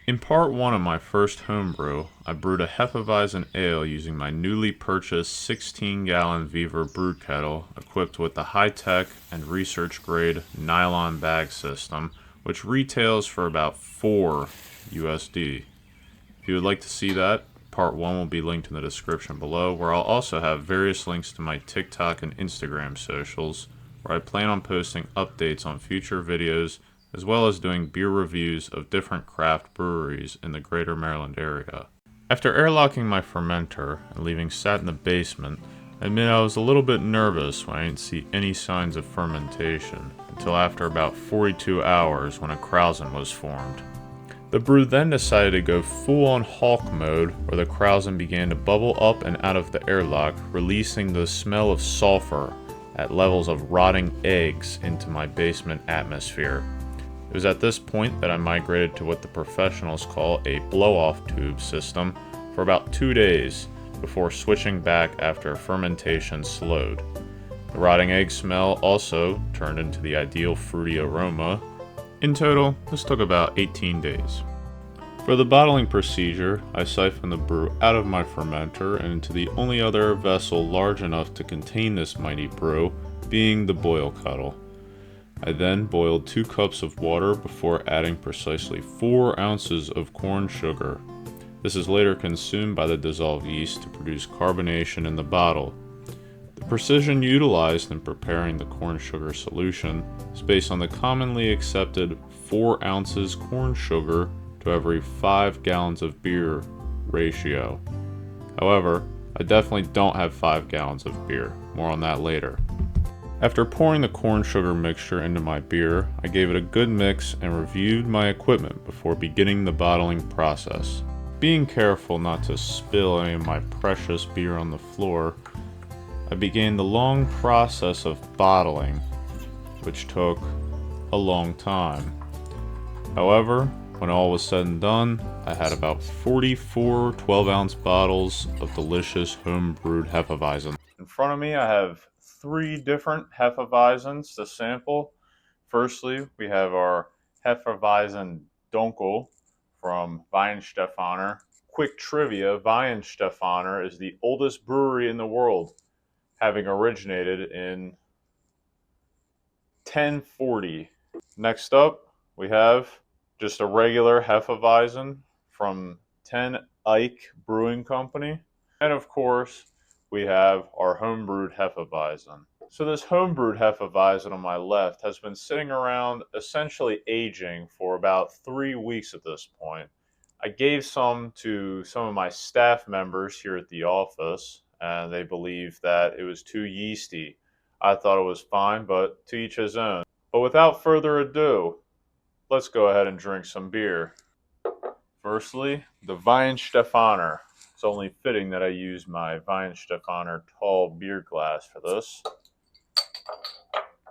In part 1 of my first homebrew, I brewed a Hefeweizen ale using my newly purchased 16-gallon Viver brew kettle equipped with the high-tech and research-grade nylon bag system, which retails for about $4 USD. If you would like to see that, part 1 will be linked in the description below, where I'll also have various links to my TikTok and Instagram socials, where I plan on posting updates on future videos as well as doing beer reviews of different craft breweries in the greater Maryland area. After airlocking my fermenter and leaving sat in the basement, I admit I was a little bit nervous when I didn't see any signs of fermentation until after about 42 hours when a krausen was formed. The brew then decided to go full-on hawk mode, where the krausen began to bubble up and out of the airlock, releasing the smell of sulfur at levels of rotting eggs into my basement atmosphere. It was at this point that I migrated to what the professionals call a blow-off tube system for about 2 days before switching back after fermentation slowed. The rotting egg smell also turned into the ideal fruity aroma. In total, this took about 18 days. For the bottling procedure, I siphoned the brew out of my fermenter and into the only other vessel large enough to contain this mighty brew, being the boil kettle. I then boiled 2 cups of water before adding precisely 4 ounces of corn sugar. This is later consumed by the dissolved yeast to produce carbonation in the bottle. The precision utilized in preparing the corn sugar solution is based on the commonly accepted 4 ounces corn sugar to every 5 gallons of beer ratio. However, I definitely don't have 5 gallons of beer. More on that later. After pouring the corn sugar mixture into my beer, I gave it a good mix and reviewed my equipment before beginning the bottling process. Being careful not to spill any of my precious beer on the floor, I began the long process of bottling, which took a long time. However, when all was said and done, I had about 44 12-ounce bottles of delicious homebrewed Hefeweizen. In front of me, I have 3 different Hefeweizens to sample. Firstly, we have our Hefeweizen Dunkel from Weihenstephaner. Quick trivia, Weihenstephaner is the oldest brewery in the world, having originated in 1040. Next up, we have just a regular Hefeweizen from 10 Ike Brewing Company. And of course, we have our homebrewed Hefeweizen. So this homebrewed Hefeweizen on my left has been sitting around essentially aging for about 3 weeks at this point. I gave some to some of my staff members here at the office, and they believed that it was too yeasty. I thought it was fine, but to each his own. But without further ado, let's go ahead and drink some beer. Firstly, the Weihenstephaner. It's only fitting that I use my Weihenstephaner tall beer glass for this.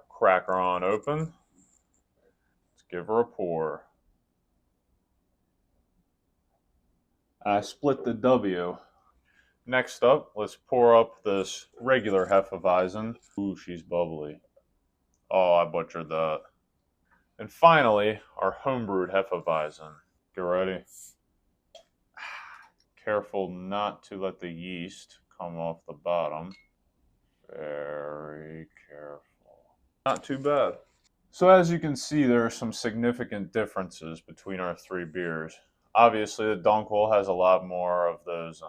Crack her on open. Let's give her a pour. I split the W. Next up, let's pour up this regular Hefeweizen. Ooh, she's bubbly. Oh, I butchered that. And finally, our homebrewed Hefeweizen. Get ready. Careful not to let the yeast come off the bottom. Very careful. Not too bad. So as you can see, there are some significant differences between our 3 beers. Obviously, the Dunkel has a lot more of those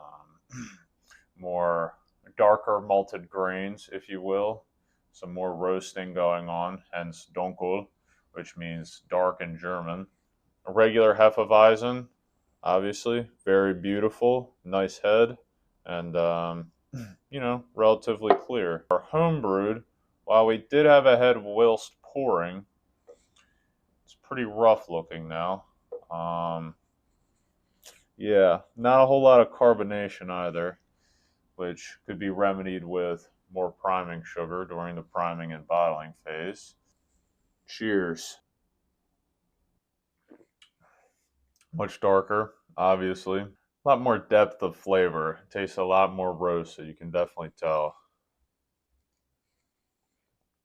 more darker malted grains, if you will. Some more roasting going on, hence Dunkel, which means dark in German. A regular Hefeweizen, obviously, very beautiful, nice head, and, relatively clear. Our homebrewed, while we did have a head whilst pouring, it's pretty rough looking now. Yeah, not a whole lot of carbonation either, which could be remedied with more priming sugar during the priming and bottling phase. Cheers. Much darker, obviously. A lot more depth of flavor. It tastes a lot more roasted, you can definitely tell.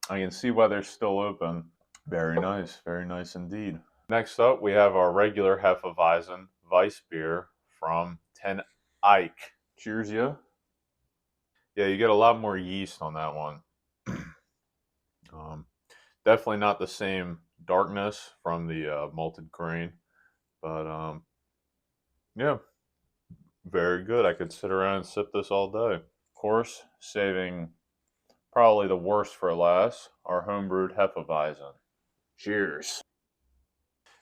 I can see why they're still open. Very nice indeed. Next up, we have our regular Hefeweizen Weiss beer from Ten Eyck. Cheers, you. Yeah, you get a lot more yeast on that one. um, Definitely not the same darkness from the malted grain, but yeah, very good. I could sit around and sip this all day. Of course, saving probably the worst for last, our homebrewed Hefeweizen. Cheers.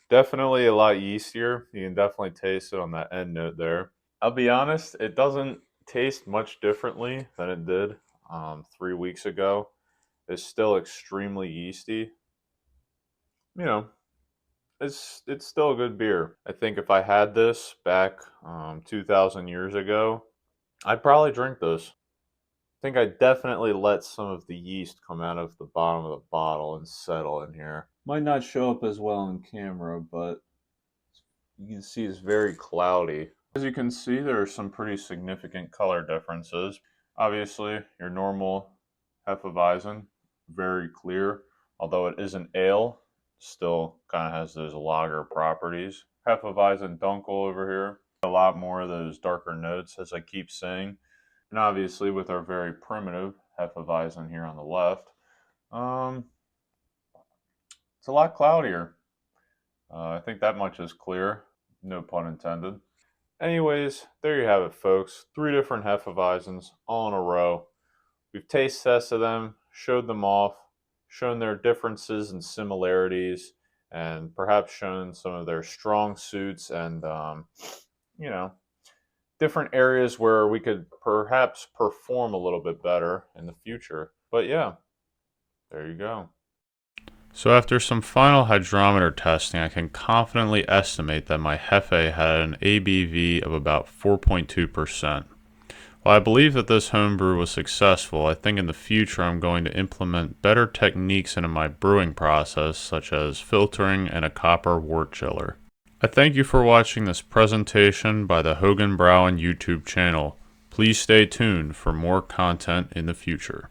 Definitely a lot yeastier. You can definitely taste it on that end note there. I'll be honest, it doesn't taste much differently than it did 3 weeks ago. It's still extremely yeasty. You know, it's still a good beer. I think if I had this back 2,000 years ago, I'd probably drink this. I think I definitely let some of the yeast come out of the bottom of the bottle and settle in here. Might not show up as well on camera, but you can see it's very cloudy. As you can see, there are some pretty significant color differences. Obviously, your normal Hefeweizen, very clear. Although it is an ale, still kind of has those lager properties. Hefeweizen Dunkel over here, a lot more of those darker notes, as I keep saying. And obviously, with our very primitive Hefeweizen here on the left, it's a lot cloudier. I think that much is clear, no pun intended. Anyways, there you have it, folks. 3 different Hefeweizens all in a row. We've taste tested them, showed them off, shown their differences and similarities, and perhaps shown some of their strong suits and, you know, different areas where we could perhaps perform a little bit better in the future. But yeah, there you go. So after some final hydrometer testing, I can confidently estimate that my Hefe had an ABV of about 4.2%. While I believe that this homebrew was successful, I think in the future I'm going to implement better techniques into my brewing process, such as filtering and a copper wort chiller. I thank you for watching this presentation by the Hogan Browen YouTube channel. Please stay tuned for more content in the future.